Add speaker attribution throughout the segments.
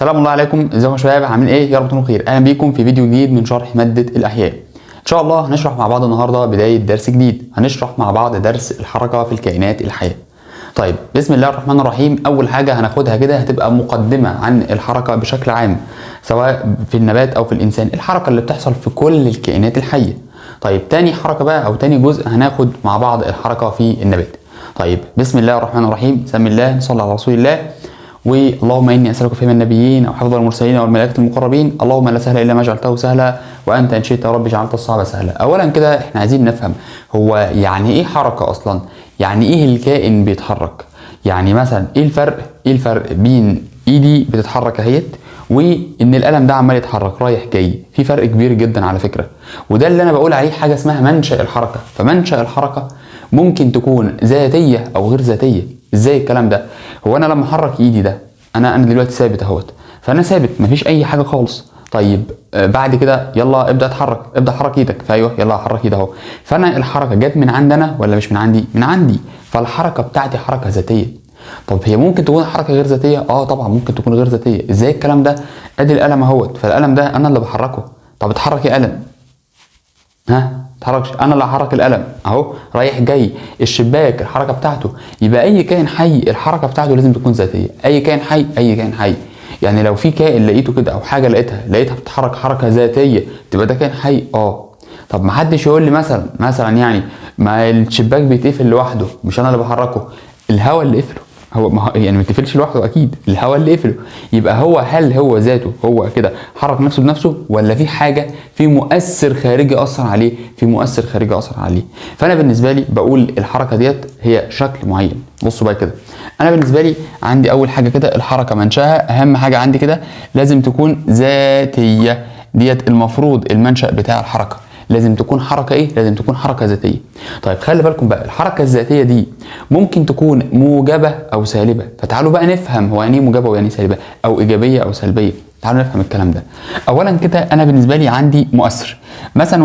Speaker 1: سلام الله عليكم، ازيكم يا شباب؟ عاملين ايه؟ يا رب تكونوا بخير. اهلا بيكم في فيديو جديد من شرح ماده الاحياء. ان شاء الله هنشرح مع بعض النهارده بدايه درس جديد، هنشرح مع بعض درس الحركه في الكائنات الحيه. طيب بسم الله الرحمن الرحيم. اول حاجه هناخدها كده هتبقى مقدمه عن الحركه بشكل عام، سواء في النبات او في الانسان، الحركه اللي بتحصل في كل الكائنات الحيه. طيب تاني حركه بقى او تاني جزء هناخد مع بعض الحركه في النبات. طيب بسم الله الرحمن الرحيم، سمي الله، نصلي على رسول الله. واللهم اني اسالك فهم النبيين او حفظ المرسلين والملائكه المقربين، اللهم لا سهل الا ما جعلته سهلا وانت ان شئت يا رب جعلت الصعب سهلا. اولا كده احنا عايزين نفهم هو يعني ايه حركه اصلا؟ يعني ايه الكائن بيتحرك؟ يعني مثلا ايه الفرق بين ايدي بتتحرك اهيت وان القلم ده عمال يتحرك رايح جاي؟ في فرق كبير جدا على فكره، وده اللي انا بقول عليه حاجه اسمها منشأ الحركه. فمنشأ الحركه ممكن تكون ذاتيه او غير ذاتيه. ازاي الكلام ده؟ هو انا لما احرك ايدي ده انا دلوقتي ثابت اهوت، فانا ثابت مفيش اي حاجه خالص. طيب بعد كده يلا ابدا اتحرك، ابدا حرك ايدك، فايوه يلا حرك ايدي اهو. فانا الحركه جت من عندنا ولا مش من عندي؟ من عندي. فالحركه بتاعتي حركه ذاتيه. طب هي ممكن تكون حركه غير ذاتيه؟ طبعا ممكن تكون غير ذاتيه. ازاي الكلام ده؟ ادي القلم اهوت، فالقلم ده انا اللي بحركه. طب اتحرك يا قلم، اتحركش، انا اللي هحرك القلم اهو رايح جاي. الشباك الحركه بتاعته. يبقى اي كائن حي الحركه بتاعته لازم تكون ذاتيه. اي كائن حي يعني لو في كائن لقيته كده او حاجه لقيتها بتتحرك حركه ذاتيه تبقى ده كائن حي. طب ما حدش يقول لي مثلا يعني ما الشباك بيتقفل لوحده، مش انا اللي بحركه، الهواء اللي قفله. هو يعني ما تقفلش لوحده، اكيد الهواء اللي قفله. يبقى هل هو ذاته هو كده حرك نفسه بنفسه، ولا في حاجه، في مؤثر خارجي اثر عليه؟ فانا بالنسبه لي بقول الحركه ديت هي شكل معين. بصوا بقى كده، انا بالنسبه لي عندي اول حاجه كده الحركه منشأها، اهم حاجه عندي كده لازم تكون ذاتيه. ديت المفروض المنشأ بتاع الحركه لازم تكون حركه ايه؟ لازم تكون حركه ذاتيه. طيب خلي بالكم بقى، الحركه الذاتيه دي ممكن تكون موجبه او سالبه. فتعالوا بقى نفهم هو يعني ايه موجبه ويعني ايه سالبه، او ايجابيه او سلبيه. تعالوا نفهم الكلام ده. اولا كده انا بالنسبه لي عندي مؤثر، مثلا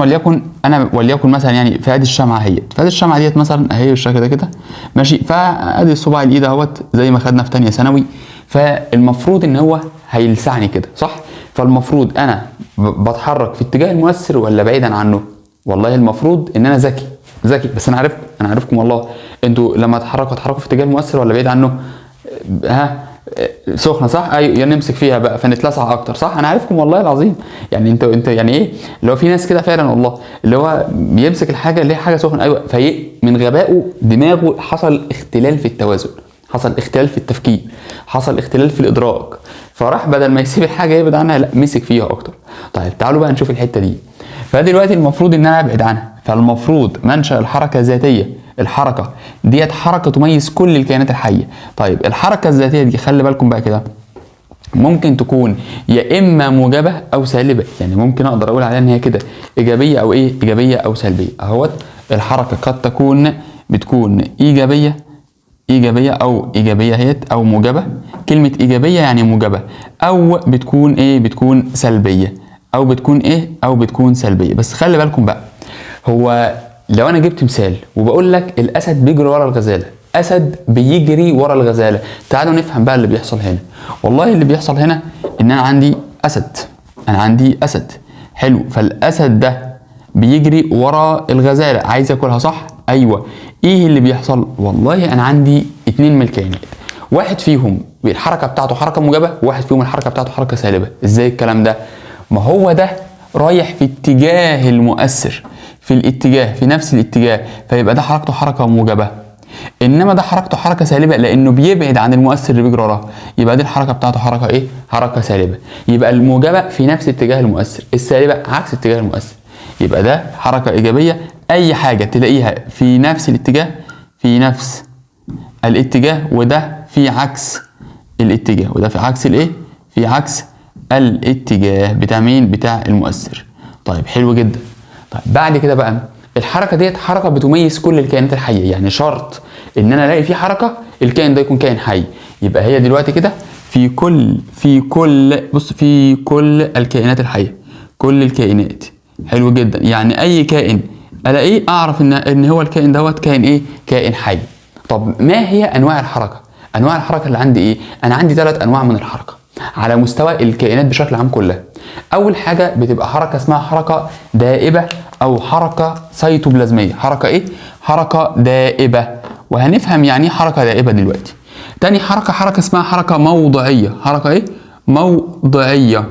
Speaker 1: وليكن مثلا يعني في ادي الشمعه اهيت، فادي الشمعه ديت مثلا اهي بالشكل ده كده ماشي، فادي صباع الايد اهوت زي ما خدنا في ثانيه ثانوي. فالمفروض ان هو هيلسعني كده، صح؟ فالمفروض انا بتحرك في اتجاه المؤثر ولا بعيدا عنه؟ والله المفروض ان انا ذكي، بس انا عارفكم والله. انتوا لما تحركوا في اتجاه المؤثر ولا بعيد عنه؟ سخنه صح؟ ايوه، يعني نمسك فيها بقى فنتلسع اكتر، صح؟ انا عارفكم والله العظيم. يعني انت يعني ايه اللي هو في ناس كده فعلا والله، اللي هو بيمسك الحاجه اللي هي حاجه سخنه، ايوه، من غبائه دماغه حصل اختلال في التوازن، حصل اختلال في التفكير، حصل اختلال في الادراك، فراح بدل ما يسيب الحاجه يبعد عنها لا مسك فيها اكتر. طيب تعالوا بقى نشوف الحته دي. فدلوقتي المفروض ان انا ابعد عنها، فالمفروض منشأ الحركه الذاتيه، الحركه ديت حركه تميز كل الكائنات الحيه. طيب الحركه الذاتيه دي خلي بالكم بقى كده ممكن تكون يا اما موجبه او سالبه. يعني ممكن اقدر اقول عليها ان هي كده ايجابيه او ايه، ايجابيه او سلبيه اهوت. الحركه قد بتكون ايجابيه او ايجابيه هيت او موجبه. كلمه ايجابيه يعني موجبه، او بتكون ايه، بتكون سلبيه، او بتكون ايه، او بتكون سلبيه. بس خلي بالكم بقى، هو لو انا جبت مثال وبقول لك الاسد بيجري ورا الغزاله، اسد بيجري ورا الغزاله، تعالوا نفهم بقى اللي بيحصل هنا. والله اللي بيحصل هنا ان انا عندي اسد، حلو، فالاسد ده بيجري ورا الغزاله عايز ياكلها، صح؟ ايوه. ايه اللي بيحصل؟ والله انا عندي اتنين من الكائنات، واحد فيهم الحركه بتاعته حركه موجبه، وواحد فيهم الحركه بتاعته حركه سالبه. ازاي الكلام ده؟ ما هو ده رايح في اتجاه المؤثر، في نفس الاتجاه، فيبقى ده حركته حركه موجبه. انما ده حركته حركه سالبه لانه بيبعد عن المؤثر اللي بيجري وراه، يبقى دي الحركه بتاعته حركه ايه؟ حركه سالبه. يبقى الموجبه في نفس اتجاه المؤثر، السالبه عكس اتجاه المؤثر، يبقى ده حركه ايجابيه. اي حاجه تلاقيها في نفس الاتجاه وده في عكس الاتجاه، وده في عكس الايه؟ في عكس الاتجاه بتاع مين؟ بتاع المؤثر. طيب حلو جدا. طيب بعد كده بقى الحركه ديت حركه بتميز كل الكائنات الحيه. يعني شرط ان انا الاقي في حركه الكائن ده يكون كائن حي. يبقى هي دلوقتي كده في كل الكائنات الحيه، كل الكائنات. حلو جدا. يعني اي كائن الاقيه اعرف ان هو الكائن دوت كائن ايه؟ كائن حي. طب ما هي انواع الحركه؟ انواع الحركه اللي عندي ايه؟ انا عندي 3 انواع من الحركه. على مستوى الكائنات بشكل عام كلها. اول حاجه بتبقى حركه اسمها حركه دائبه او حركه سيتوبلازميه. حركه ايه؟ حركه دائبه، وهنفهم يعني ايه حركه دائبه دلوقتي. تاني حركه اسمها حركه موضعيه. حركه ايه؟ موضعيه.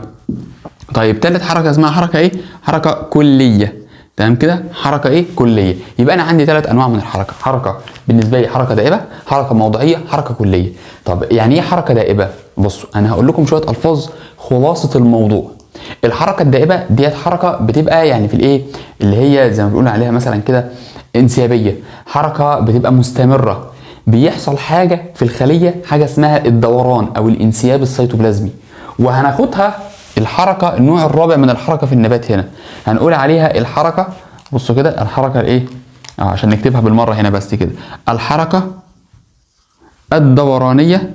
Speaker 1: طيب تالت حركه اسمها حركه ايه؟ حركه كليه. تمام كده؟ حركه ايه؟ كليه. يبقى انا عندي 3 انواع من الحركه. حركه بالنسبه لي حركه دائبه، حركه موضعيه، حركه كليه. طب يعني ايه حركه دائبه؟ بصوا انا هقول لكم شويه الفاظ خلاصه الموضوع. الحركه الدائبه ديت حركه بتبقى يعني في الايه اللي هي زي ما بنقول عليها مثلا كده انسيابيه. حركه بتبقى مستمره، بيحصل حاجه في الخليه، حاجه اسمها الدوران او الانسياب السيتوبلازمي. وهناخدها الحركه النوع الرابع من الحركه في النبات هنا، هنقول عليها الحركه، بصوا كده الحركه الايه عشان نكتبها بالمره هنا بس كده، الحركه الدورانيه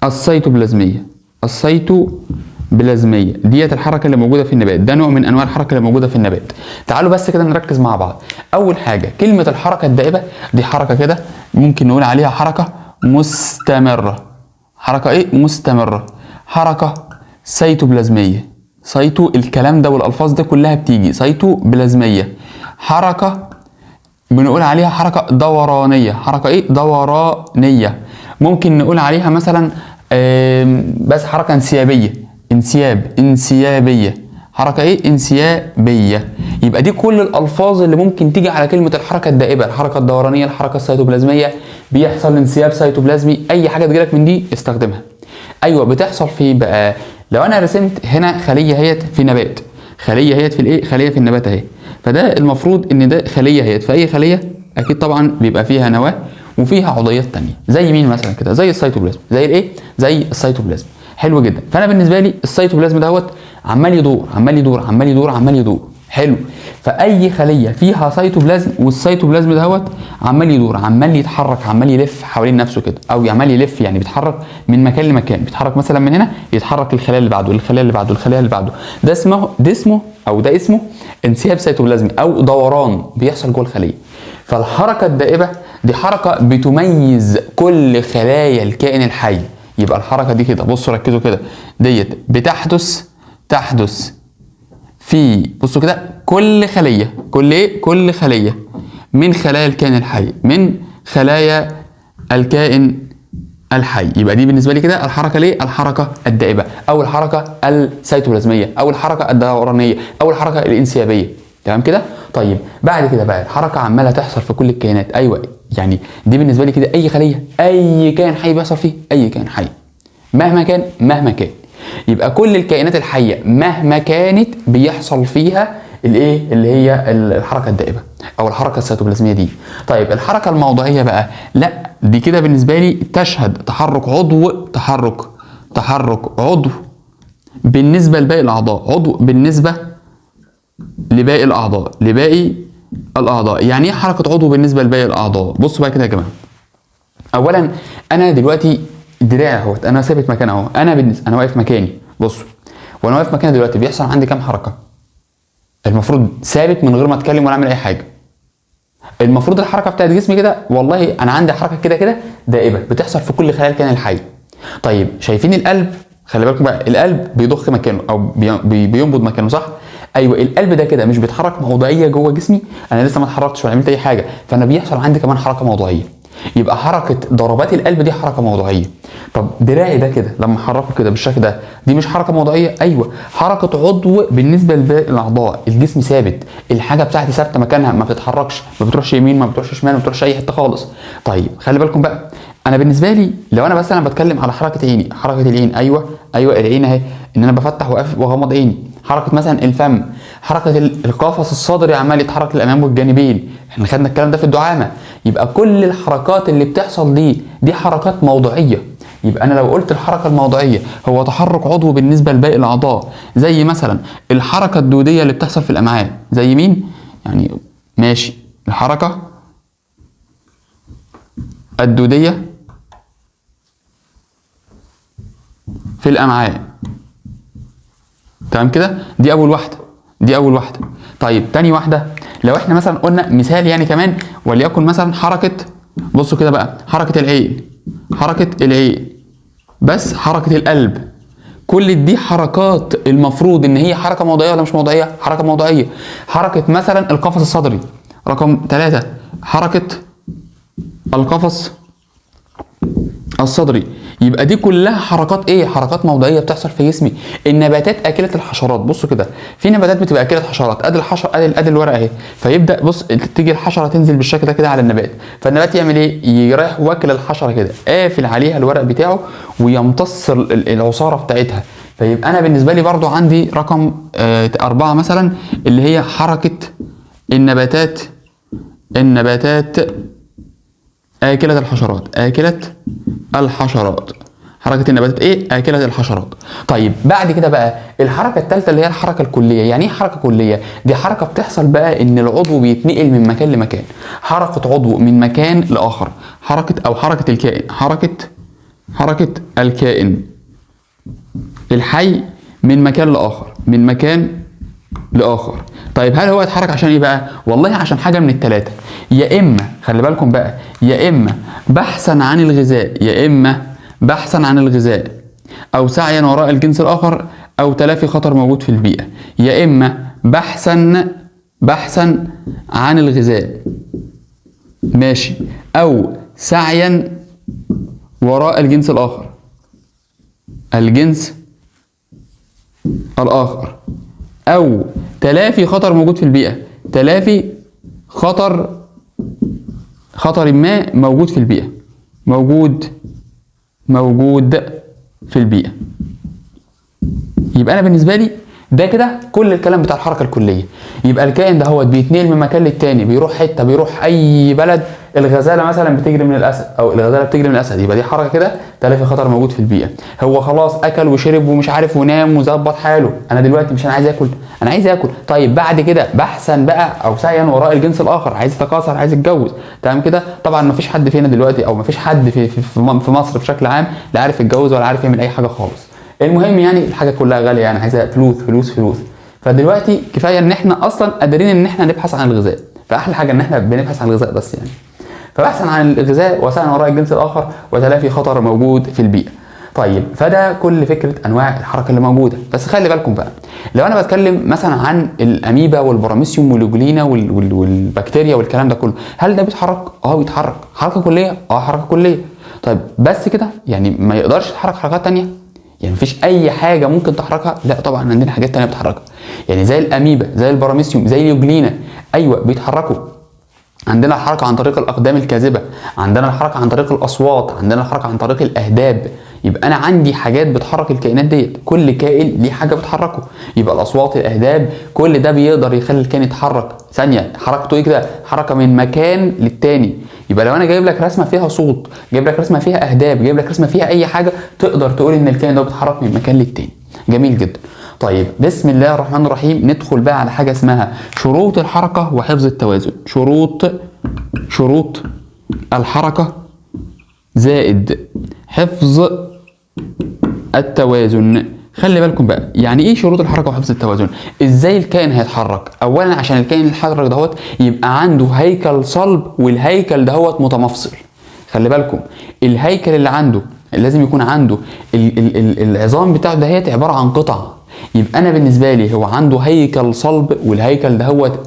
Speaker 1: السيتوبلازميه. السيتوبلازميه ديت الحركه اللي موجوده في النبات، ده نوع من انواع الحركه اللي موجوده في النبات. تعالوا بس كده نركز مع بعض. اول حاجه كلمه الحركه الدائبه دي حركه كده ممكن نقول عليها حركه مستمره. حركه ايه؟ مستمره. حركه سيتوبلازميه. سيتو الكلام ده والالفاظ دي كلها بتيجي سيتوبلازميه. حركه بنقول عليها حركه دورانيه. حركه ايه؟ دورانيه. ممكن نقول عليها مثلا بس حركه انسيابيه. انسيابيه. حركه ايه؟ انسيابيه. يبقى دي كل الالفاظ اللي ممكن تيجي على كلمه الحركه الدائبه. الحركه الدورانيه، الحركه السيتوبلازميه، بيحصل انسياب سيتوبلازمي، اي حاجه تجيلك من دي استخدمها. ايوه بتحصل في بقى لو انا رسمت هنا خليه اهيت في نبات، خليه اهيت في الايه؟ خليه في النبات اهي. فده المفروض ان ده خليه اهيت، فاي خليه اكيد طبعا بيبقى فيها نواه وفيها عضيات ثانيه. زي مين مثلا كده؟ زي السيتوبلازم. زي الايه؟ زي السيتوبلازم. حلو جدا. فانا بالنسبه لي السيتوبلازم دوت عمال يدور عمال يدور عمال يدور عمال يدور. حلو. فاي خليه فيها سيتوبلازم والسيتوبلازم دهوت عمال يدور عمال يتحرك عمال يلف حوالين نفسه كده، او عمال يلف يعني بيتحرك من مكان لمكان، بيتحرك مثلا من هنا يتحرك الخليه اللي بعده الخليه اللي بعده الخليه اللي بعده. ده اسمه انسياب سيتوبلازمي او دوران بيحصل جوه الخليه. فالحركه الدائبه دي حركه بتميز كل خلايا الكائن الحي. يبقى الحركه دي كده بصوا ركزوا كده ديت تحدث في بصوا كده كل خليه، كل خليه من خلايا الكائن الحي، من خلايا الكائن الحي. يبقى دي بالنسبه لي كده الحركه ليه؟ الحركه الدائبه او الحركه السيتوبلازميه او الحركه الدورانيه او الحركه الانسيابيه. تمام كده؟ طيب بعد كده بقى الحركه عماله تحصل في كل الكائنات. ايوه يعني دي بالنسبه لي كده اي خليه، اي كائن حي بيحصل فيه، اي كائن حي مهما كان. يبقى كل الكائنات الحيه مهما كانت بيحصل فيها الايه اللي هي الحركه الدائبه او الحركه السيتوبلازميه دي. طيب الحركه الموضعيه بقى لا، دي كده بالنسبه لي تشهد تحرك عضو بالنسبه لباقي الاعضاء، عضو بالنسبه لباقي الاعضاء. يعني ايه حركه عضو بالنسبه لباقي الاعضاء؟ بصوا بقى كده يا جماعه. اولا انا دلوقتي دراعي اهوت، انا ثابت مكاني اهو، انا واقف مكاني. بصوا وانا واقف مكاني دلوقتي بيحصل عندي كام حركه؟ المفروض ثابت من غير ما اتكلم ولا اعمل اي حاجه. المفروض الحركه بتاعت جسمي كده، والله انا عندي حركه كده دائبه بتحصل في كل خلايا الكائن الحي. طيب شايفين القلب؟ خلي بالكم بقى، القلب بيضخ مكانه او بينبض مكانه، صح؟ ايوه القلب ده كده مش بيتحرك موضعيه جوه جسمي، انا لسه ما اتحركتش ولا عملت اي حاجه، فانا بيحصل عندي كمان حركه موضعيه. يبقى حركه ضربات القلب دي حركه موضعيه. طب دراعي ده كده لما احركه كده بالشكل ده، دي مش حركه موضعيه؟ ايوه حركه عضو بالنسبه لباقي الاعضاء. الجسم ثابت، الحاجه بتاعتي ثابته مكانها ما بتتحركش، ما بتروحش يمين ما بتروحش شمال ما بتروحش اي حته خالص. طيب خلي بالكم بقى، انا بالنسبه لي لو انا مثلا بتكلم على حركه عيني، حركه العين، ايوه العين اهي، ان انا بفتح واغمض عيني. حركه مثلا الفم، حركه القفص الصدري عمال يتحرك للامام والجانبين، احنا خدنا الكلام ده في الدعامه. يبقى كل الحركات اللي بتحصل دي حركات موضعيه. يبقى انا لو قلت الحركه الموضعيه هو تحرك عضو بالنسبه لباقي الاعضاء، زي مثلا الحركه الدوديه اللي بتحصل في الامعاء، زي مين؟ يعني ماشي، الحركه الدوديه في الامعاء. تمام كده؟ دي اول واحده. طيب تاني واحده، لو احنا مثلا قلنا مثال يعني كمان، وليكن مثلا حركه، بصوا كده بقى، حركه العين. بس حركه القلب، كل دي حركات المفروض ان هي حركه موضعيه ولا مش موضعيه؟ حركه موضعيه. حركه مثلا القفص الصدري رقم 3، حركه القفص الصدري، يبقى دي كلها حركات ايه؟ حركات موضعيه بتحصل في جسمي. النباتات اكله الحشرات، بصوا كده في نباتات بتبقى اكله حشرات، ادي الحشره ادي الورقه اهي، فيبدا بص تيجي الحشره تنزل بالشكل ده كده على النبات، فالنبات يعمل ايه؟ يريح واكل الحشره كده، قافل عليها الورق بتاعه ويمتص العصاره بتاعتها. فيبقى انا بالنسبه لي برضو عندي رقم 4 مثلا اللي هي حركه النباتات آكلة الحشرات، آكلة الحشرات، حركة النباتات ايه؟ آكلة الحشرات. طيب بعد كده بقى الحركة الثالثة اللي هي الحركة الكلية. يعني ايه حركة كلية؟ دي حركة بتحصل بقى ان العضو بيتنقل من مكان لمكان، حركة عضو من مكان لآخر، حركة الكائن، حركة الكائن الحي من مكان لآخر، من مكان لآخر. طيب هل هو اتحرك عشان ايه بقى؟ والله عشان حاجة من الثلاثة، يا إما خلي بالكم بقى، يا إما بحثا عن الغذاء، يا إما بحثا عن الغذاء أو سعيا وراء الجنس الآخر أو تلافي خطر موجود في البيئة، يا إما بحثا عن الغذاء ماشي، أو سعيا وراء الجنس الآخر، الجنس الآخر، أو تلافي خطر موجود في البيئة، تلافي خطر ما موجود في البيئة، موجود في البيئة. يبقى أنا بالنسبة لي ده كده كل الكلام بتاع الحركة الكلية. يبقى الكائن ده هو بيتنقل من مكان للتاني، بيروح حتة، بيروح أي بلد. الغزالة مثلا بتجري من الأسد أو الغزالة بتجري من الأسد، يبقى دي حركة كده تلافي خطر موجود في البيئة. هو خلاص أكل وشرب ومش عارف ونام وظبط حاله، أنا دلوقتي مش أنا عايز آكل، أنا عايز آكل. طيب بعد كده بحثا بقى أو سعيا وراء الجنس الآخر، عايز يتكاثر، عايز يتجوز، تمام كده. طبعا مفيش حد فينا دلوقتي أو مفيش حد في مصر بشكل عام لا عارف يتجوز ولا عارف يعمل أي حاجة خالص. المهم يعني الحاجة كلها غالية، يعني عايزة فلوس فلوس فلوس. فدلوقتي كفايه ان احنا اصلا قادرين ان احنا نبحث عن الغذاء، فاحلى حاجه ان احنا بنبحث عن الغذاء بس يعني. فبحثا عن الغذاء وسعيا وراء الجنس الاخر وتلافي خطر موجود في البيئه. طيب فده كل فكره انواع الحركه اللي موجوده. بس خلي بالكم بقى، لو انا بتكلم مثلا عن الاميبا والبراميسيوم والجلينا والبكتيريا والكلام ده كله، هل ده بيتحرك؟ بيتحرك. حركه كليه؟ حركه كليه. طيب بس كده يعني ما يقدرش يتحرك حركات ثانيه؟ يعني مفيش اي حاجه ممكن تحركها؟ لا طبعا عندنا حاجات ثانيه بتحركها، يعني زي الاميبا، زي البراميسيوم، زي اليوجلينا، ايوه بيتحركوا. عندنا الحركه عن طريق الاقدام الكاذبه، عندنا الحركه عن طريق الاصوات، عندنا الحركه عن طريق الاهداب. يبقى انا عندي حاجات بتحرك الكائنات ديت، كل كائن ليه حاجه بتحركه. يبقى الاصوات، الاهداب، كل ده بيقدر يخلي الكائن يتحرك. ثانيه، حركته ايه كده؟ حركه من مكان للتاني. يبقى لو انا جايب لك رسمه فيها صوت، جايب لك رسمه فيها اهداب، جايب لك رسمه فيها اي حاجه، تقدر تقول ان الكائن ده بيتحرك من مكان للتاني. جميل جدا. طيب بسم الله الرحمن الرحيم، ندخل بقى على حاجه اسمها شروط الحركه وحفظ التوازن. شروط الحركه زائد حفظ التوازن. خلي بالكم بقى، يعني ايه شروط الحركه وحفظ التوازن؟ ازاي الكائن هيتحرك؟ اولا عشان الكائن يتحرك دهوت يبقى عنده هيكل صلب، والهيكل دهوت متمفصل. خلي بالكم الهيكل اللي عنده لازم يكون عنده العظام بتاعه دهيت عباره عن قطع. يبقى انا بالنسبه لي هو عنده هيكل صلب، والهيكل دهوت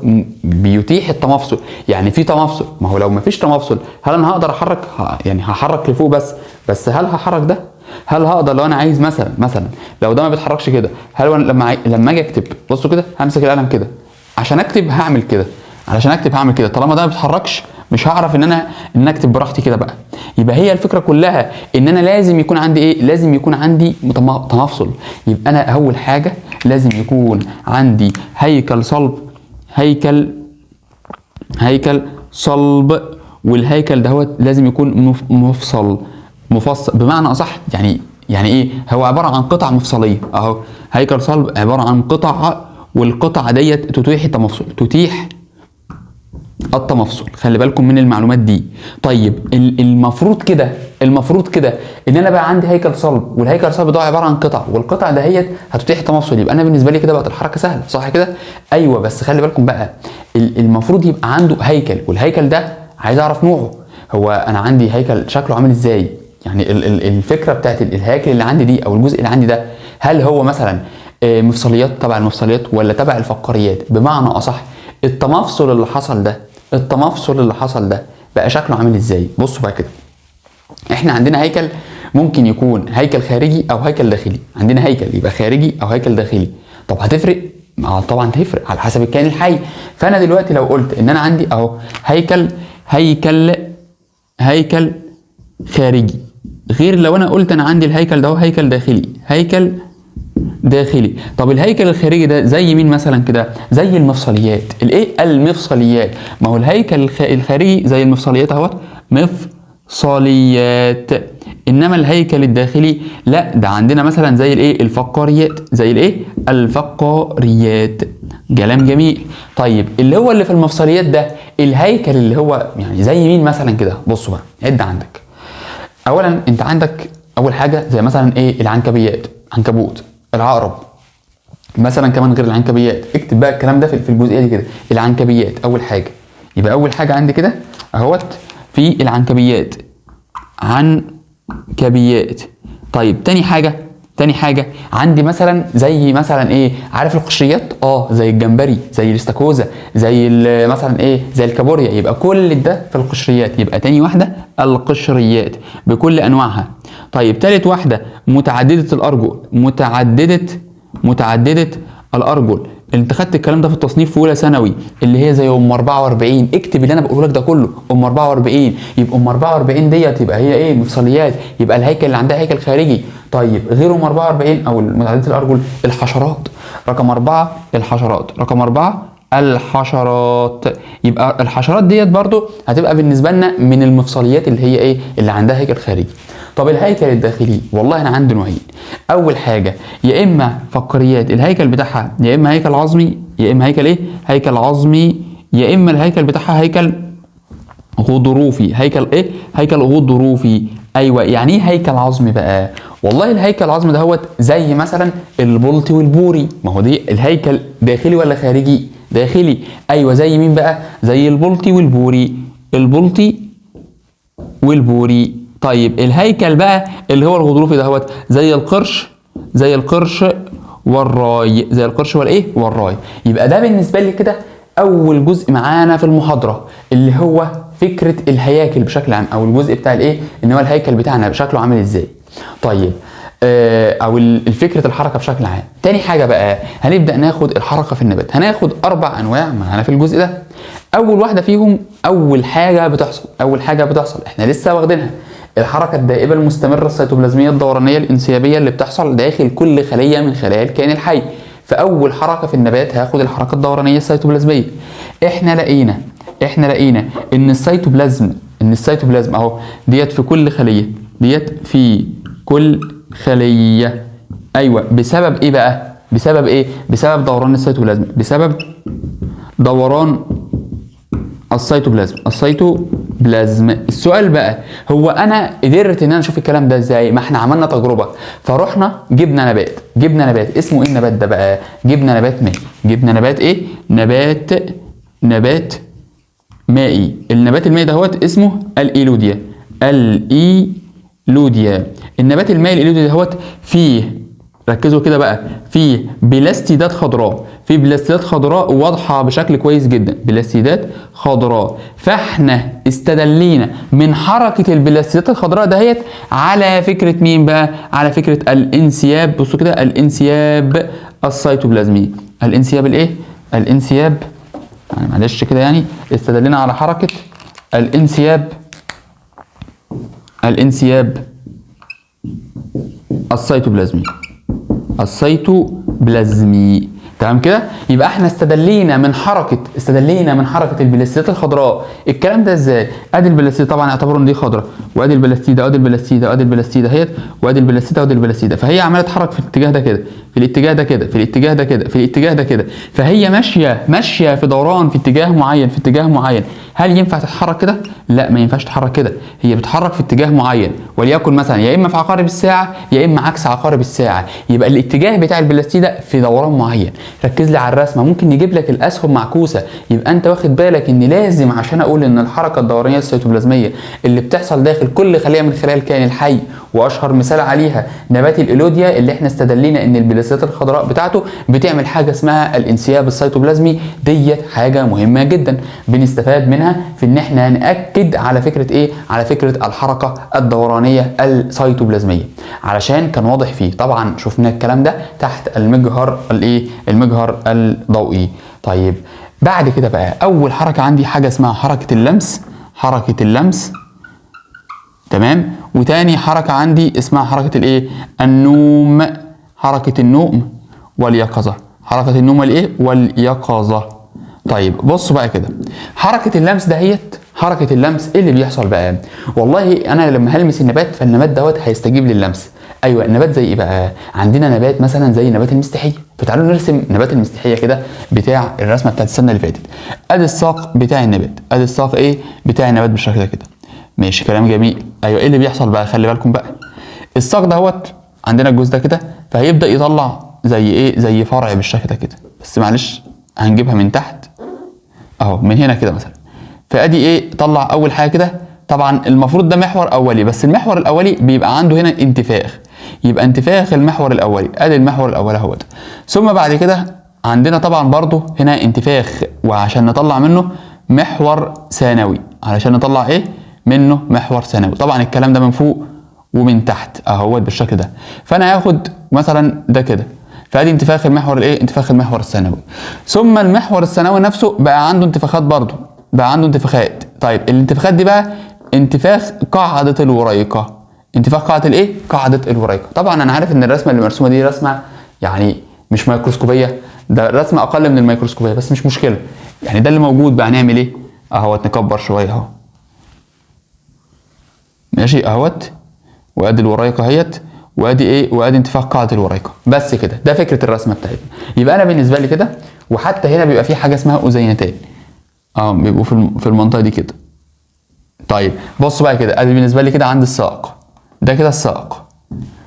Speaker 1: بيتيح التمفصل. يعني في تمفصل، ما هو لو ما فيش تمفصل هل انا هقدر احرك؟ يعني هحرك لفوق بس هل هحرك ده؟ هل هقدر لو انا عايز مثلا لو ده ما بيتحركش كده، هل لما اجي اكتب، بصوا كده همسك القلم كده عشان اكتب هعمل كده، علشان اكتب هعمل كده، طالما ده ما بيتحركش مش هعرف ان انا اكتب براحتي كده بقى. يبقى هي الفكره كلها ان انا لازم يكون عندي ايه؟ لازم يكون عندي تمفصل. يبقى انا اول حاجه لازم يكون عندي هيكل صلب، هيكل صلب، والهيكل دهوت لازم يكون مفصل بمعنى اصح. يعني ايه؟ هو عباره عن قطع مفصليه اهو. هيكل صلب عباره عن قطع، والقطع ديت تتيح التمفصل، تتيح التمفصل. خلي بالكم من المعلومات دي. طيب المفروض كده ان انا بقى عندي هيكل صلب، والهيكل الصلب ده عباره عن قطع، والقطع دهيت هتتيح التمفصل. يبقى انا بالنسبه لي كده بقت الحركه سهله، صح كده؟ ايوه بس خلي بالكم بقى، المفروض يبقى عنده هيكل، والهيكل ده عايز اعرف نوعه. هو انا عندي هيكل شكله عامل ازاي؟ يعني الفكره بتاعت الهياكل اللي عندي دي او الجزء اللي عندي ده، هل هو مثلا مفصليات تبع المفصليات ولا تبع الفقاريات؟ بمعنى اصح التمفصل اللي حصل ده بقى شكله عامل ازاي؟ بصوا بقى كده، احنا عندنا هيكل ممكن يكون هيكل خارجي او هيكل داخلي. عندنا هيكل يبقى خارجي او هيكل داخلي. طب هتفرق؟ طبعا تفرق على حسب الكائن الحي. فانا دلوقتي لو قلت ان انا عندي اهو هيكل خارجي، غير لو انا قلت انا عندي الهيكل ده هو هيكل داخلي. طب الهيكل الخارجي ده زي مين مثلا كده؟ زي المفصليات. المفصليات. ما هو الهيكل الخارجي زي المفصليات اهوت، مفصليات. انما الهيكل الداخلي لا، ده عندنا مثلا زي الفقاريات. كلام جميل. طيب اللي في المفصليات ده الهيكل اللي هو يعني زي مين مثلا كده؟ بصوا بقى، عد عندك. اولا انت عندك اول حاجه زي مثلا عنكبوت، العقرب مثلا. كمان غير العنكبيات، اكتب بقى الكلام ده في الجزئيه دي كده. العنكبيات اول حاجه، يبقى اول حاجه عندي كده اهوت في العنكبيات، طيب تاني حاجه عندي مثلا زي مثلا عارف القشريات؟ زي الجمبري، زي الاستاكوزا، زي مثلا زي الكابوريا. يبقى كل ده في القشريات. يبقى تاني واحده القشريات بكل انواعها. طيب تالت واحده متعدده الارجل. انت خدت الكلام ده في التصنيف في اولى ثانوي، اللي هي زي 44. اكتب اللي انا بقوله لك ده كله 44. يبقى 44 ديت يبقى هي مفصليات. يبقى الهيكل اللي عندها هيكل خارجي. طيب غير 44 او متعدده الارجل، الحشرات. رقم 4 الحشرات. يبقى الحشرات ديت برضو هتبقى بالنسبه لنا من المفصليات اللي هي اللي عندها هيكل خارجي. طب الهيكل الداخلي، والله انا عندي نوعين. اول حاجه يا اما فقريات الهيكل بتاعها يا اما هيكل عظمي، يا اما هيكل عظمي، يا اما الهيكل بتاعها هيكل غضروفي. هيكل غضروفي. ايوه، يعني ايه هيكل عظمي بقى؟ والله الهيكل العظمي ده زي مثلا البلطي والبوري. ما هو دي الهيكل داخلي ولا خارجي؟ داخلي. ايوه، زي مين بقى؟ زي البلطي والبوري. طيب الهيكل بقى اللي هو الغضروفي ده زي القرش والراي. والراي. يبقى ده بالنسبه لي كده اول جزء معانا في المحاضره، اللي هو فكره الهياكل بشكل عام، او الجزء بتاع ان هو الهيكل بتاعنا شكله عامل ازاي. طيب او الفكره الحركه بشكل عام. تاني حاجه بقى هنبدا ناخد الحركه في النبات. هناخد 4 انواع معانا في الجزء ده. اول واحده فيهم اول حاجه بتحصل احنا لسه واخدينها، الحركه الدائبه المستمره السيتوبلازميه الدورانيه الانسيابيه اللي بتحصل داخل كل خليه من خلايا الكائن الحي. فاول حركه في النبات هاخد الحركه الدورانيه السيتوبلازميه. احنا لقينا ان السيتوبلازم اهو ديت في كل خليه. ايوه، بسبب ايه بقى؟ بسبب دوران السيتوبلازم، بسبب دوران السيتوبلازم. السؤال بقى هو انا قدرت ان انا اشوف الكلام ده ازاي؟ ما احنا عملنا تجربه، فرحنا جبنا نبات اسمه ايه النبات ده بقى؟ جبنا نبات مائي. نبات مائي. النبات المائي دهوت اسمه الايلوديا. النبات المائي الايلوديا دهوت فيه، ركزوا كده بقى، فيه بلاستيدات خضراء واضحه بشكل كويس جدا، بلاستيدات خضراء. فاحنا استدلينا من حركه البلاستيدات الخضراء دهيت على فكره مين بقى؟ على فكره الانسياب. بصوا كده، الانسياب السيتوبلازمي. الانسياب يعني معلش كده، يعني استدلينا على حركه الانسياب السيتوبلازمي. تمام كده؟ يبقى احنا استدلينا من حركه البلاستيدات الخضراء. الكلام ده ازاي؟ ادي البلاستيد، طبعا اعتبروا ان دي خضراء، وادي البلاستيده اهيت، وادي البلاستيده فهي عماله تتحرك في الاتجاه ده كده، في الاتجاه ده كده. فهي ماشيه في دوران في اتجاه معين. هل ينفع تتحرك كده؟ لا، ما ينفعش تتحرك كده. هي بتتحرك في اتجاه معين، وليكن مثلا يا اما في عقارب الساعه يا اما عكس عقارب الساعه. يبقى الاتجاه بتاع البلاستيده في دوران معين. ركز لي على الرسمه، ممكن نجيب لك الاسهم معكوسه. يبقى انت واخد بالك ان لازم عشان اقول ان الحركه الدورانيه السيتوبلازميه اللي بتحصل داخل داخل كل خليه من خلايا الكائن الحي، واشهر مثال عليها نبات الالوديا اللي احنا استدلينا ان البلاستات الخضراء بتاعته بتعمل حاجه اسمها الانسياب السيتوبلازمي. ديت حاجه مهمه جدا بنستفاد منها في ان احنا ناكد على فكره ايه؟ على فكره الحركه الدورانيه السيتوبلازميه، علشان كان واضح فيه. طبعا شفنا الكلام ده تحت المجهر الايه؟ المجهر الضوئي. طيب بعد كده بقى اول حركه عندي حاجه اسمها حركه اللمس، حركه اللمس، تمام. وتاني حركه عندي اسمها حركه الايه؟ النوم، حركه النوم واليقظه، حركه النوم والايه؟ واليقظه. طيب بصوا بقى كده، حركه اللمس دهيت، حركه اللمس ايه اللي بيحصل بقى؟ والله انا لما هلمس النبات فالنبات دوت هيستجيب لللمس. ايوه النبات زي ايه بقى؟ عندنا نبات مثلا زي نبات المستحيه، فتعالوا نرسم نبات المستحيه كده بتاع الرسمه بتاعت السنه اللي فاتت. ادي الساق بتاع النبات، ادي الساق ايه؟ بتاع النبات بالشكل ده كده. ماشي كلام جميل. ايوه ايه اللي بيحصل بقى؟ خلي بالكم بقى، الساق دهوت عندنا الجزء ده كده، فهيبدا يطلع زي ايه؟ زي فرع بالشكل ده كده. بس معلش هنجيبها من تحت اهو، من هنا كده مثلا. فادي ايه؟ طلع اول حاجه كده. طبعا المفروض ده محور اولي، بس المحور الاولي بيبقى عنده هنا انتفاخ، يبقى انتفاخ المحور الاولي. ادي المحور الاولي اهوت. ثم بعد كده عندنا طبعا برضو هنا انتفاخ، وعشان نطلع منه محور ثانوي، علشان نطلع ايه منه؟ محور ثانوي. طبعا الكلام ده من فوق ومن تحت اهوت بالشكل ده. فانا هاخد مثلا ده كده، فادي انتفاخ المحور الايه؟ انتفاخ المحور الثانوي. ثم المحور الثانوي نفسه بقى عنده انتفاخات برضو، بقى عنده انتفاخات. طيب الانتفاخات دي بقى انتفاخ قاعده الوريقه، انتفاخ قاعده الايه؟ قاعده الوريقه. طبعا انا عارف ان الرسمه اللي مرسومه دي رسمه يعني مش ميكروسكوبيه، ده رسمه اقل من الميكروسكوبيه، بس مش مشكله، يعني ده اللي موجود. بقى نعمل ايه؟ اهوت نكبر شويه اهو، ماشي اهوت، وادي الوريقه اهيت، وادي ايه؟ وادي انتفاخ قاعده الوريقه. بس كده، ده فكره الرسمه بتاعتنا. يبقى انا بالنسبه لي كده، وحتى هنا بيبقى في حاجه اسمها اذينتين بيبقوا في المنطقه دي كده. طيب بصوا بقى كده، ادي بالنسبه لي كده عند الساق، ده كده الساق،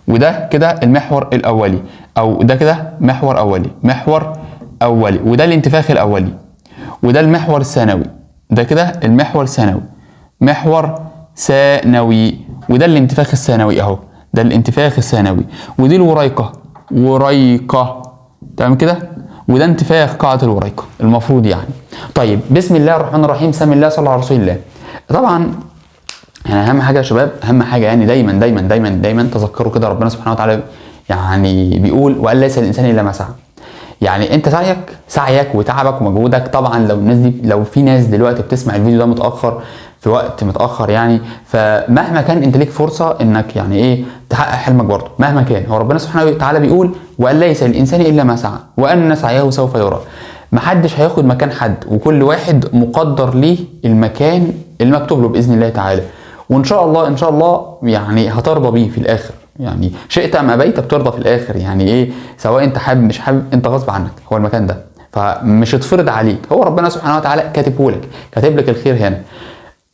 Speaker 1: وده كده المحور الاولي، او ده كده محور اولي، محور اولي، وده الانتفاخ الاولي، وده المحور الثانوي، ده كده المحور الثانوي، محور ثانوي، وده الانتفاخ الثانوي اهو، ده الانتفاخ الثانوي، ودي الوريقه، وريقه، تمام كده، وده انتفاخ قاعده الوريقه المفروض يعني. طيب بسم الله الرحمن الرحيم، سمي الله، صلى على رسول الله. طبعا يعني اهم حاجه يا شباب، اهم حاجه يعني دايما دايما دايما دايما تذكروا كده، ربنا سبحانه وتعالى يعني بيقول وان ليس الانسان الا ما سعى. يعني انت سعيك وتعبك ومجهودك. طبعا لو الناس دي، لو في ناس دلوقتي بتسمع الفيديو ده متاخر، في وقت متاخر يعني، فمهما كان انت ليك فرصه انك يعني ايه تحقق حلمك برضه مهما كان. هو ربنا سبحانه وتعالى بيقول وان ليس الانسان الا ما سعى وان سعيه سوف يرى. محدش هياخد مكان حد، وكل واحد مقدر ليه المكان المكتوب له باذن الله تعالى. وان شاء الله ان شاء الله يعني هترضى بيه في الاخر، يعني شئت ام ابيت بترضى في الاخر. يعني ايه؟ سواء انت حابب مش حابب، انت غصب عنك هو المكان ده، فمش هتفرض عليك، هو ربنا سبحانه وتعالى كاتبه لك، كاتب لك الخير هنا.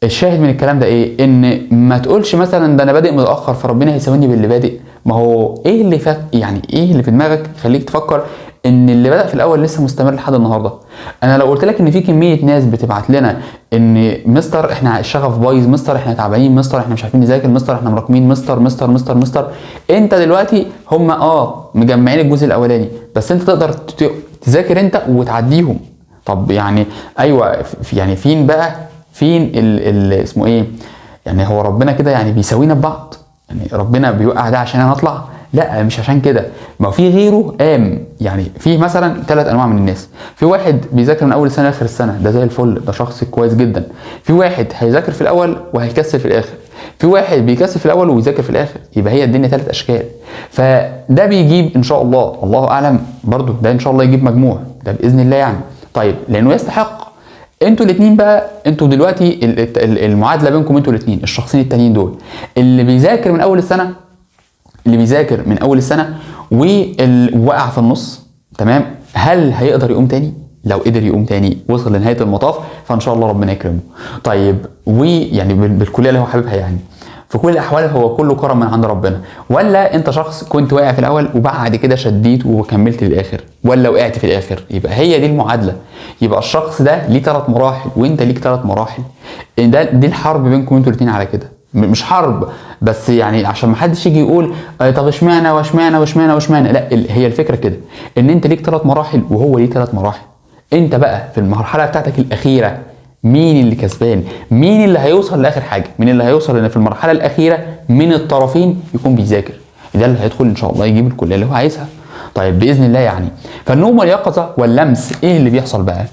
Speaker 1: الشاهد من الكلام ده ايه؟ ان ما تقولش مثلا ده انا بادئ متاخر فربنا هيساويني باللي بادئ. ما هو ايه اللي فات؟ يعني ايه اللي في دماغك يخليك تفكر ان اللي بدأ في الاول لسه مستمر لحد النهارده؟ انا لو قلت لك ان في كميه ناس بتبعت لنا ان مستر احنا الشغف بايظ، مستر احنا تعبانين، مستر احنا مش عارفين نذاكر، مستر احنا مراكمين، مستر مستر مستر مستر. انت دلوقتي هم مجمعين الجزء الاولاني، بس انت تقدر تذاكر انت وتعديهم. طب يعني ايوه، يعني فين بقى؟ فين اسمه ايه؟ يعني هو ربنا كده يعني بيساوينا ببعض؟ يعني ربنا بيوقع ده عشان انا اطلع؟ لا مش عشان كده. ما في غيره يعني في مثلا 3 انواع من الناس. في واحد بيذاكر من اول السنه لاخر السنه، ده زي الفل، ده شخص كويس جدا. في واحد هيذاكر في الاول وهيكسل في الاخر. في واحد بيكسل في الاول ويذاكر في الاخر. يبقى هي الدنيا 3 اشكال. فده بيجيب ان شاء الله، الله اعلم برضو، ده ان شاء الله يجيب مجموع ده باذن الله يعني. طيب لانه يستحق. انتوا الاثنين بقى، انتوا دلوقتي المعادله بينكم انتوا الاثنين، الشخصين التانيين دول، اللي بيذاكر من اول السنه، ووقع في النص، تمام، هل هيقدر يقوم تاني؟ لو قدر يقوم تاني وصل لنهايه المطاف فان شاء الله ربنا يكرمه. طيب ويعني بالكليه اللي هو حاببها يعني، في كل الاحوال هو كله كرم من عند ربنا. ولا انت شخص كنت واقع في الاول وبعد كده شديت وكملت للاخر، ولا وقعت في الاخر؟ يبقى هي دي المعادله. يبقى الشخص ده ليه 3 مراحل وانت ليك 3 مراحل. دي الحرب بينكم انتوا الاثنين على كده. مش حرب، بس يعني عشان ما حدش يجي يقول طب اشمعنى واشمعنى واشمعنى واشمعنى، لا هي الفكره كده ان انت ليك 3 مراحل وهو ليه 3 مراحل. انت بقى في المرحله بتاعتك الاخيره مين اللي كسبان؟ مين اللي هيوصل لاخر حاجه؟ مين اللي هيوصل ان في المرحله الاخيره من الطرفين يكون بيذاكر؟ ده اللي هيدخل ان شاء الله يجيب الكليه اللي هو عايزها. طيب باذن الله يعني. فالنوم واليقظه واللمس ايه اللي بيحصل بقى؟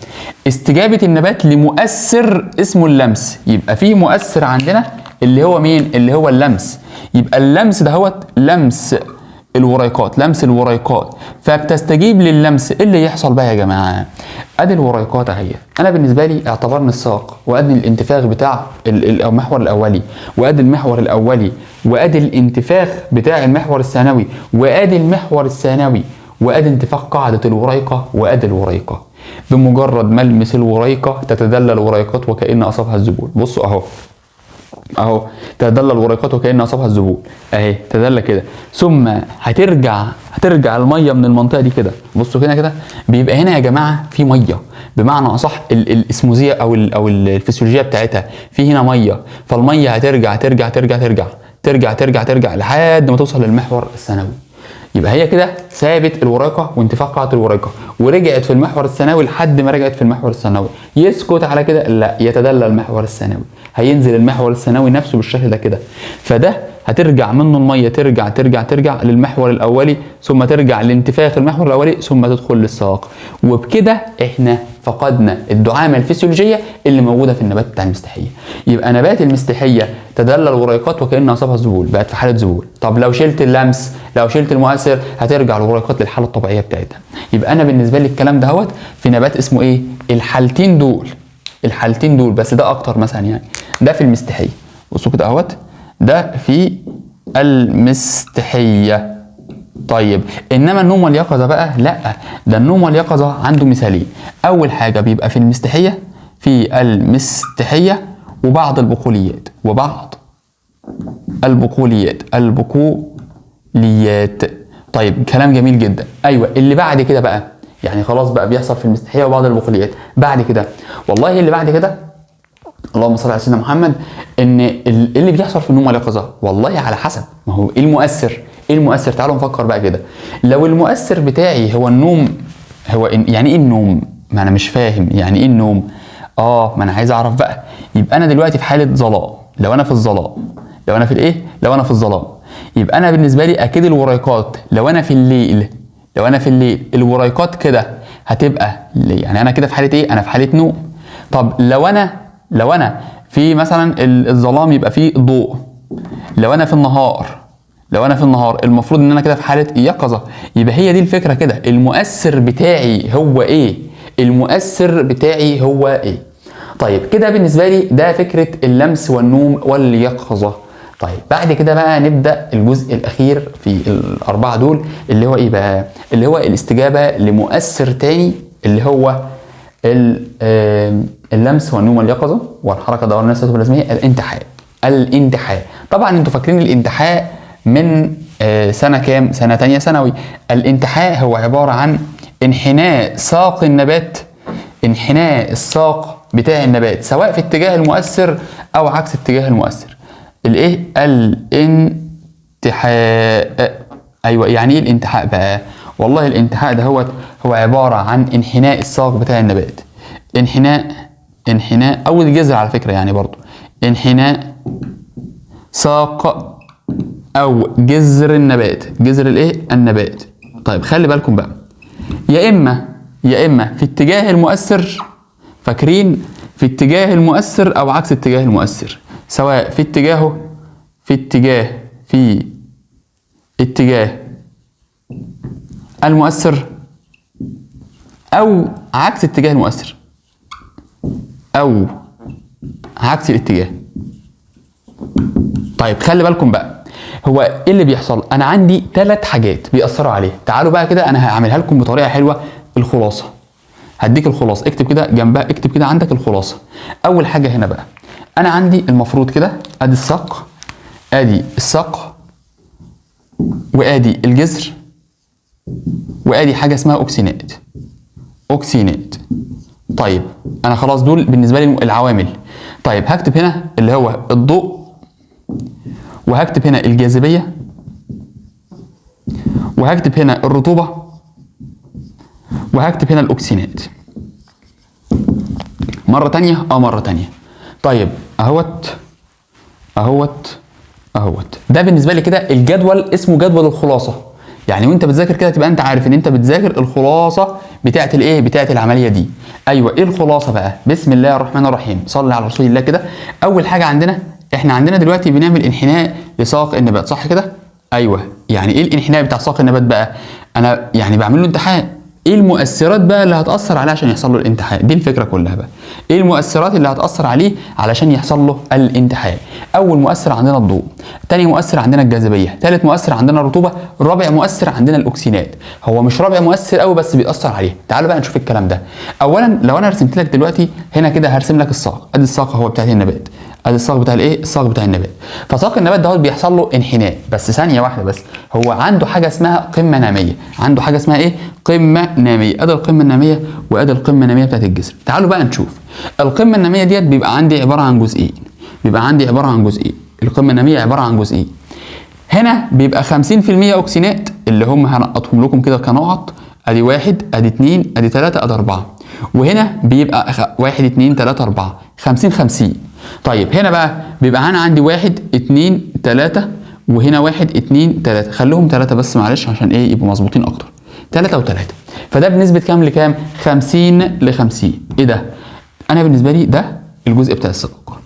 Speaker 1: استجابه النبات لمؤثر اسمه اللمس. يبقى في مؤثر عندنا اللي هو مين؟ اللي هو اللمس. يبقى اللمس دهوت لمس الوريقات، لمس الوريقات، فبتستجيب لللمس. ايه اللي يحصل بقى يا جماعه؟ ادي الوريقات اهي. انا بالنسبه لي اعتبرني الساق، وادي الانتفاخ بتاع المحور الاولي، وادي المحور الاولي، وادي الانتفاخ بتاع المحور الثانوي، وادي المحور الثانوي، وادي انتفاخ قاعده الوريقه، وادي الوريقه. بمجرد ملمس الوريقه تتدلى الوريقات وكأن اصابها الذبول. بصوا اهو تدلى الوريقات وكأن اصابها الذبول اهي، تدلى كده. ثم هترجع الميه من المنطقه دي كده. بصوا كده بيبقى هنا يا جماعه في ميه، بمعنى اصح الاسموزيه او الفسيولوجيه بتاعتها في هنا ميه. فالميه هترجع ترجع ترجع ترجع ترجع ترجع ترجع لحد ما توصل للمحور الثانوي. يبقى هي كده سابت الوريقه وانتفاخ قاعده الوريقه، ورجعت في المحور الثانوي لحد ما رجعت في المحور الثانوي. يسكت على كده؟ لا، يتدلى المحور الثانوي، هينزل المحور الثانوي نفسه بالشكل ده كده. فده هترجع منه الميه ترجع ترجع ترجع للمحور الاولي، ثم ترجع لانتفاخ المحور الاولي، ثم تدخل للساق. وبكده احنا فقدنا الدعامه الفسيولوجيه اللي موجوده في النبات بتاع المستحيه. يبقى نبات المستحيه تدلى الوريقات وكأن اصابها الذبول، بقت في حاله ذبول. طب لو شلت اللمس، لو شلت المؤثر، هترجع الوريقات للحاله الطبيعيه بتاعتها. يبقى انا بالنسبه لي الكلام دهوت في نبات اسمه ايه؟ الحالتين دول بس ده اكتر مثلا يعني. ده في المستحيه، بصوا كده اهوت، ده في المستحيه. طيب انما النوم واليقظه بقى لا، ده النوم واليقظه عنده مثالين. اول حاجه بيبقى في المستحيه، وبعض البقوليات، البقوليات. طيب كلام جميل جدا. ايوه اللي بعد كده بقى يعني خلاص بقى بيحصل في المستحيه وبعض البقوليات. بعد كده والله اللي بعد كده اللهم صل على سيدنا محمد، ان اللي بيحصل في النوم واليقظه والله على حسب ما هو ايه المؤثر. تعالوا نفكر بقى كده. لو المؤثر بتاعي هو النوم، هو يعني ايه النوم؟ ما انا مش فاهم يعني ايه النوم. ما انا عايز اعرف بقى. يبقى انا دلوقتي في حاله ظلام. لو انا في الظلام، لو انا في الظلام، يبقى انا بالنسبه لي اكيد الوريقات. لو انا في الليل الوريقات كده هتبقى يعني انا كده في حاله ايه؟ انا في حاله نوم. طب لو انا في مثلا الظلام يبقى فيه ضوء. لو انا في النهار المفروض ان انا كده في حاله يقظه. يبقى هي دي الفكره كده. المؤثر بتاعي هو ايه؟ طيب كده بالنسبه لي ده فكره اللمس والنوم واليقظه. طيب بعد كده بقى نبدا الجزء الاخير في الاربعه دول، اللي هو ايه بقى؟ اللي هو الاستجابه لمؤثر تاني، اللي هو اللمس والنوم واليقظه والحركه دوران النفس واللازميه. الانتحاء. طبعا انتوا فاكرين الانتحاء من سنه كام؟ سنه تانية ثانوي. الانتحاء هو عباره عن انحناء ساق النبات، انحناء الساق بتاع النبات سواء في اتجاه المؤثر او عكس اتجاه المؤثر. الايه؟ الانتحاء. ايوه يعني ايه الانتحاء بقى؟ والله الانتحاء ده هو عباره عن انحناء الساق بتاع النبات. انحناء او الجذر على فكره يعني برضو. انحناء ساق او جذر النبات، جذر الايه؟ النبات. طيب خلي بالكم بقى، يا اما في اتجاه المؤثر، فاكرين؟ في اتجاه المؤثر او عكس اتجاه المؤثر، سواء في اتجاه المؤثر او عكس اتجاه المؤثر او عكس الاتجاه. طيب خلي بالكم بقى، هو ايه اللي بيحصل؟ انا عندي 3 حاجات بيأثروا عليه. تعالوا بقى كده انا هعملها لكم بطريقه حلوه. الخلاصه، هديك الخلاصه، اكتب كده جنبها، اكتب كده عندك الخلاصه. اول حاجه هنا بقى، انا عندي المفروض كده ادي الساق، وادي الجذر، وادي حاجه اسمها اوكسينات. طيب انا خلاص دول بالنسبه لي العوامل. طيب هكتب هنا اللي هو الضوء وهكتب هنا الجاذبيه، وهكتب هنا الرطوبه، وهكتب هنا الاكسينات. مره تانية مره تانية. طيب اهوت ده بالنسبه لي كده الجدول، اسمه جدول الخلاصه. يعني وانت بتذاكر كده تبقى انت عارف ان انت بتذاكر الخلاصه بتاعت الايه، بتاعت العمليه دي. ايوه، ايه الخلاصه بقى؟ بسم الله الرحمن الرحيم، صلي على رسول الله كده. اول حاجه عندنا، احنا عندنا دلوقتي بنعمل انحناء لساق النبات، صح كده؟ ايوه. يعني ايه الانحناء بتاع ساق النبات بقى؟ انا يعني بعمل له انتحاء. ايه المؤثرات بقى اللي هتاثر عليه عشان يحصل له الانتحاء؟ دي الفكره كلها بقى. ايه المؤثرات اللي هتاثر عليه علشان يحصل له الانتحاء؟ اول مؤثر عندنا الضوء، تاني مؤثر عندنا الجاذبيه، تالت مؤثر عندنا الرطوبه، رابع مؤثر عندنا الاكسينات. هو مش رابع مؤثر قوي بس بيأثر عليه. تعالوا بقى نشوف الكلام ده. اولا لو انا رسمت لك دلوقتي هنا كده، هرسم لك الساق، ادي الساق اهو بتاعت النبات، ادي الساق بتاع الايه، الساق بتاع النبات. فساق النبات ده بيحصل له انحناء، بس ثانيه واحده بس، هو عنده حاجه اسمها قمه ناميه. عنده حاجه اسمها ايه؟ قمه ناميه. ادي القمه الناميه وادي القمه الناميه بتاعت الجسر. تعالوا بقى نشوف القمه الناميه ديت. بيبقى عندي عباره عن جزئين، القمه الناميه عباره عن جزئين. هنا بيبقى 50% اكسينات اللي هم هنقطهم لكم كده كنقط، ادي 1 ادي 2 ادي 3 ادي 4. وهنا بيبقى 1 2 3 4 50 50. طيب هنا بقى بيبقى انا عندي 1 2 3 وهنا 1 2 3، خليهم 3 بس معلش عشان ايه يبقوا مظبوطين اكتر. 3 و3. فده بنسبه كام لكام؟ 50 ل 50. ايه ده؟ انا بالنسبه لي ده الجزء بتاع الساق،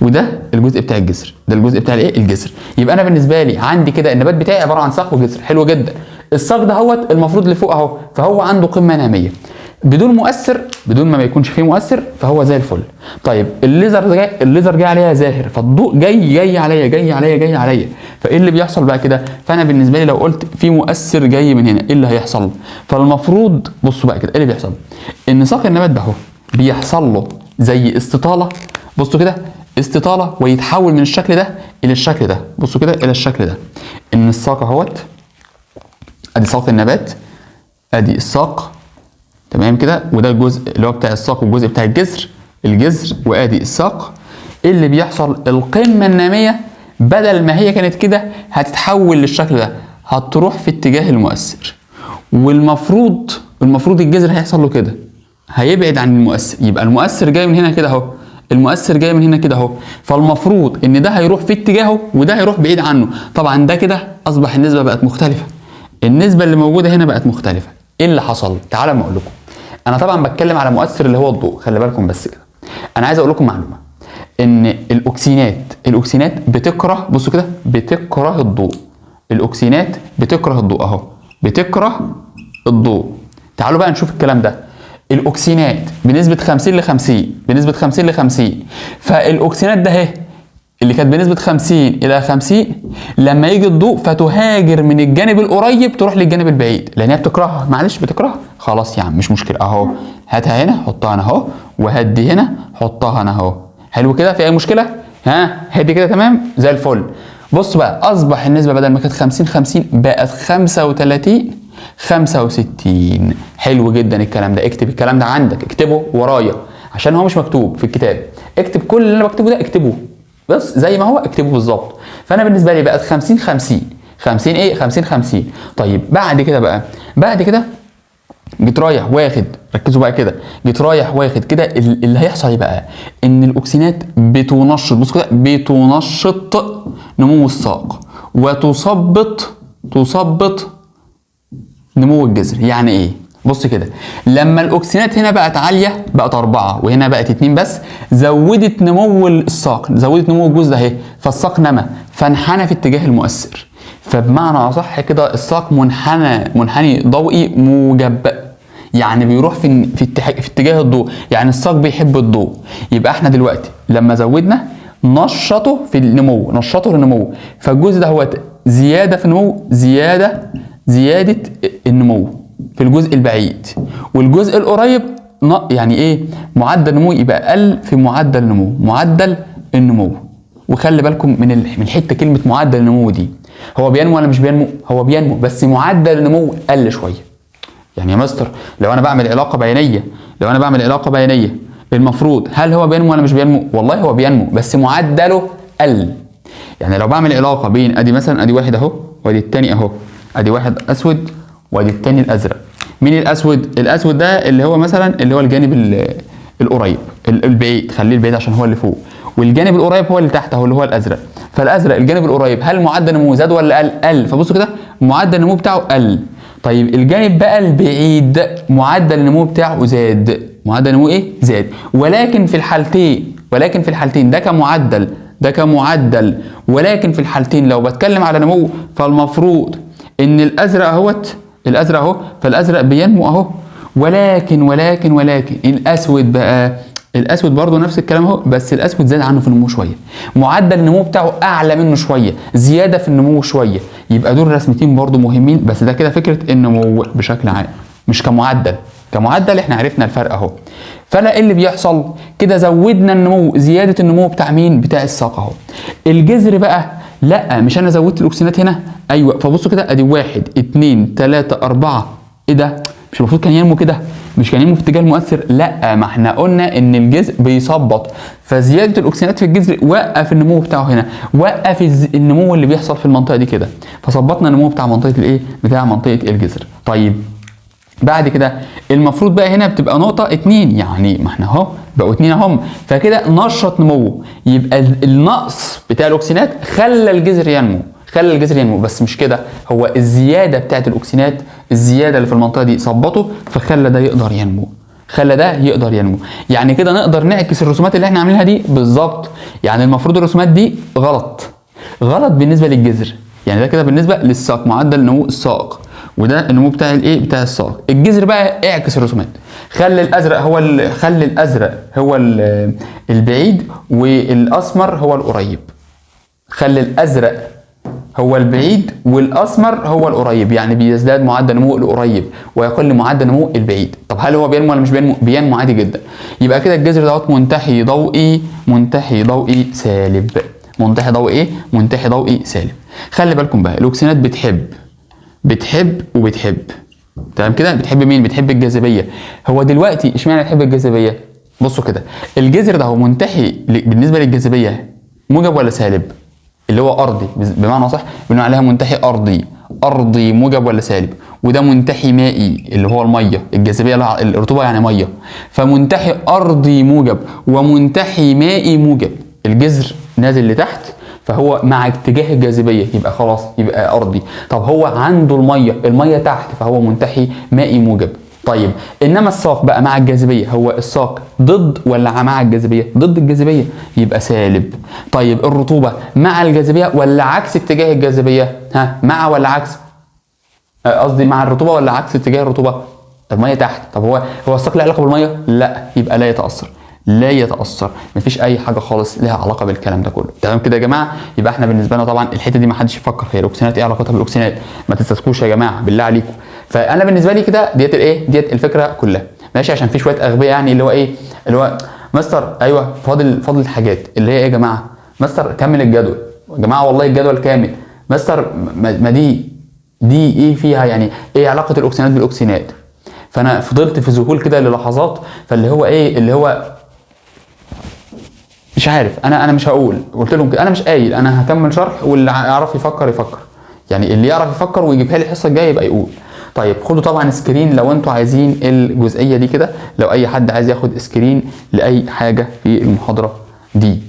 Speaker 1: وده الجزء بتاع الجسر، ده الجزء بتاع الايه، الجسر. يبقى انا بالنسبه لي عندي كده النبات بتاعي عباره عن ساق وجسر. حلو جدا. الساق ده هوت المفروض اللي فوق اهو، فهو عنده قمه ناميه بدون مؤثر، بدون ما يكونش فيه مؤثر، فهو زي الفل. طيب الليزر جاي عليها زاهر، فالضوء جاي عليا. فايه اللي بيحصل بقى كده؟ فانا بالنسبه لي لو قلت في مؤثر جاي من هنا، ايه اللي هيحصل؟ فالمفروض بصوا بقى كده ايه اللي بيحصل. ان ساق النبات ده اهو بيحصل له زي استطاله. بصوا كده، استطاله، ويتحول من الشكل ده الى الشكل ده. بصوا كده الى الشكل ده. ان الساق اهوت، ادي ساق النبات، ادي الساق، تمام كده، وده الجزء اللي هو بتاع الساق والجزء بتاع الجذر، وادي الساق. ايه اللي بيحصل؟ القمه الناميه بدل ما هي كانت كده هتتحول للشكل ده، هتروح في اتجاه المؤثر. والمفروض الجذر هيحصل له كده، هيبعد عن المؤثر. يبقى المؤثر جاي من هنا كده اهو، المؤثر جاي من هنا كده اهو، فالمفروض ان ده هيروح في اتجاهه وده هيروح بعيد عنه. طبعا ده كده اصبح النسبه بقت مختلفه، النسبه اللي موجوده هنا بقت مختلفه. ايه اللي حصل؟ تعالوا ما اقول لكم. انا طبعا بتكلم على مؤثر اللي هو الضوء، خلي بالكم بس كده. انا عايز اقول لكم معلومه، ان الاكسينات بتكره، بصوا كده، بتكره الضوء. الاكسينات بتكره الضوء اهو، بتكره الضوء. تعالوا بقى نشوف الكلام ده. الاكسينات بنسبه 50 ل 50، فالاكسينات ده اهي اللي كانت بنسبه 50 الى 50، لما يجي الضوء فتهاجر من الجانب القريب تروح للجانب البعيد، لان هي بتكرهها. معلش بتكرهها، خلاص يا عم مش مشكله اهو، هاتها هنا حطها هنا اهو، وهدي هنا حطها هنا اهو. حلو كده، في اي مشكله؟ هدي كده تمام زي الفل. بص بقى، اصبح النسبه بدل ما كانت 50 50 بقت 35 65. حلو جدا الكلام ده. اكتب الكلام ده عندك، اكتبه ورايا عشان هو مش مكتوب في الكتاب. اكتب كل اللي انا بكتبه ده، اكتبه بس زي ما هو، اكتبه بالظبط. فانا بالنسبه لي بقت 50 50 50 ايه 50 50. طيب بعد كده جيت رايح واخد، ركزوا بقى كده، جيت رايح واخد كده اللي هيحصل ايه بقى؟ ان الاكسينات بتنشط، بص كده، بتنشط نمو الساق وتثبط نمو الجذر. يعني ايه؟ بص كده، لما الاكسينات هنا بقت عاليه، بقت 4 وهنا بقت 2 بس، زودت نمو الساق، زودت نمو الجزء ده اهي، فالساق نما فانحنى في اتجاه المؤثر. فبمعنى اصح كده الساق منحني ضوئي موجب، يعني بيروح في اتجاه الضوء، يعني الساق بيحب الضوء. يبقى احنا دلوقتي لما زودنا نشطه في النمو، نشطه للنمو، فالجزء ده هو زياده في النمو، زياده النمو في الجزء البعيد، والجزء القريب يعني ايه؟ معدل النمو يبقى اقل في معدل النمو. وخلي بالكم من حته كلمه معدل النمو دي، هو بينمو ولا مش بينمو؟ هو بينمو بس معدل النمو قل شويه. يعني يا مستر لو انا بعمل علاقه بينيه المفروض هل هو بينمو ولا مش بينمو؟ والله هو بينمو بس معدله قل. يعني لو بعمل علاقه بين ادي مثلا ادي واحد اهو وادي التاني اهو، ادي واحد اسود وادي التاني الازرق. مين الاسود؟ الاسود ده اللي هو مثلا اللي هو الجانب القريب، البعيد، خليه البعيد عشان هو اللي فوق، والجانب القريب هو اللي تحت اهو اللي هو الازرق. فالازرق الجانب القريب هل معدل نموه زاد ولا قل؟ قل. فبصوا كده معدل النمو بتاعه قل. طيب الجانب بقى البعيد معدل النمو بتاعه زاد. معدل النمو ايه؟ زاد. ولكن في الحالتين ده كمعدل، ولكن في الحالتين لو بتكلم على نمو فالمفروض ان الازرق اهو فالازرق بينمو اهو، ولكن الاسود بقى، الاسود برضو نفس الكلام اهو، بس الاسود زاد عنه في النمو شويه، معدل النمو بتاعه اعلى منه شويه، زياده في النمو شويه. يبقى دول رسمتين برضو مهمين، بس ده كده فكره النمو بشكل عام مش كمعدل احنا عرفنا الفرق اهو. فانا ايه اللي بيحصل كده؟ زودنا النمو، زياده النمو بتاع مين؟ بتاع الساق اهو. الجذر بقى لا، مش انا زودت الاكسنات هنا؟ ايوه. فبصوا كده ادي 1 2 3 4. ايه ده؟ مش المفروض كان ينمو كده؟ مش كان ينمو في اتجاه المؤثر؟ لا، ما احنا قلنا ان الجذر بيثبط، فزياده الاكسنات في الجذر وقف النمو بتاعه هنا، وقف النمو اللي بيحصل في المنطقه دي كده، فظبطنا النمو بتاع منطقه الايه؟ بتاع منطقه الجذر. طيب بعد كده المفروض بقى هنا بتبقى نقطة 2، يعني ما احنا اهو بقوا 2 اهم، فكده نشط نمو. يبقى النقص بتاع الاكسنات خلى الجذر ينمو، بس مش كده، هو الزيادة بتاعت الاكسنات، الزيادة اللي في المنطقة دي ثبته، فخلى ده يقدر ينمو. يعني كده نقدر نعكس الرسومات اللي احنا عاملينها دي بالظبط. يعني المفروض الرسومات دي غلط بالنسبة للجذر، يعني ده كده بالنسبة للساق، معدل نمو الساق، وده النمو بتاع الايه؟ بتاع الساق. الجذر بقى اعكس الرسومات، خلي الازرق هو البعيد والاسمر هو القريب. خلي الازرق هو البعيد والاسمر هو القريب، يعني بيزداد معدل نمو القريب ويقل معدل نمو البعيد. طب هل هو بينمو ولا مش بينمو؟ بينمو عادي جدا. يبقى كده الجذر دوت منتحي ضوئي سالب. منتحي ضوئي سالب. خلي بالكم بقى الاكسنات بتحب تمام كده. بتحب مين؟ بتحب الجاذبيه. هو دلوقتي اشمعنى بتحب الجاذبيه؟ بصوا كده، الجذر ده هو منتحي بالنسبه للجاذبيه موجب ولا سالب؟ اللي هو ارضي بمعنى صح، بنقول عليها منتحي ارضي موجب ولا سالب. وده منتحي مائي اللي هو الميه، الجاذبيه الرطوبه يعني ميه، فمنتحي ارضي موجب ومنتحي مائي موجب. الجذر نازل لتحت فهو مع اتجاه الجاذبيه، يبقى خلاص يبقى ارضي. طب هو عنده الميه تحت فهو منتحي مائي موجب. طيب انما الساق بقى مع الجاذبيه، هو الساق ضد ولا مع الجاذبيه؟ ضد الجاذبيه، يبقى سالب. طيب الرطوبه مع الجاذبيه ولا عكس اتجاه الجاذبيه؟ مع ولا عكس؟ قصدي مع الرطوبه ولا عكس اتجاه الرطوبه؟ الميه تحت. طب هو الساق له علاقه بالميه؟ لا، يبقى لا يتاثر، مفيش اي حاجه خالص لها علاقه بالكلام ده كله. تمام كده يا جماعه؟ يبقى احنا بالنسبه لنا طبعا الحته دي ما حدش يفكر فيها، الاكسنات ايه علاقتها بالاكسنات؟ ما تستسكوش يا جماعه بالله عليكم. فانا بالنسبه لي كده ديت الايه؟ ديت الفكره كلها ماشي. عشان في شويه اغبياء يعني اللي هو مستر ايوه فاضل حاجات اللي هي ايه يا جماعه؟ مستر كمل الجدول يا جماعه، والله الجدول كامل. مستر ما دي ايه فيها يعني؟ ايه علاقه الاكسنات بالاكسنات؟ فانا فضلت في ذهول كده للحظات، فاللي هو ايه اللي هو مش عارف. انا مش هقول، قلت لهم كده انا مش قايل، انا هكمل شرح واللي يعرف يفكر، يعني اللي يعرف يفكر ويجيبها لي الحصه الجايه يبقى يقول. طيب خدوا طبعا سكرين لو انتوا عايزين الجزئيه دي كده، لو اي حد عايز ياخد سكرين لاي حاجه في المحاضره دي.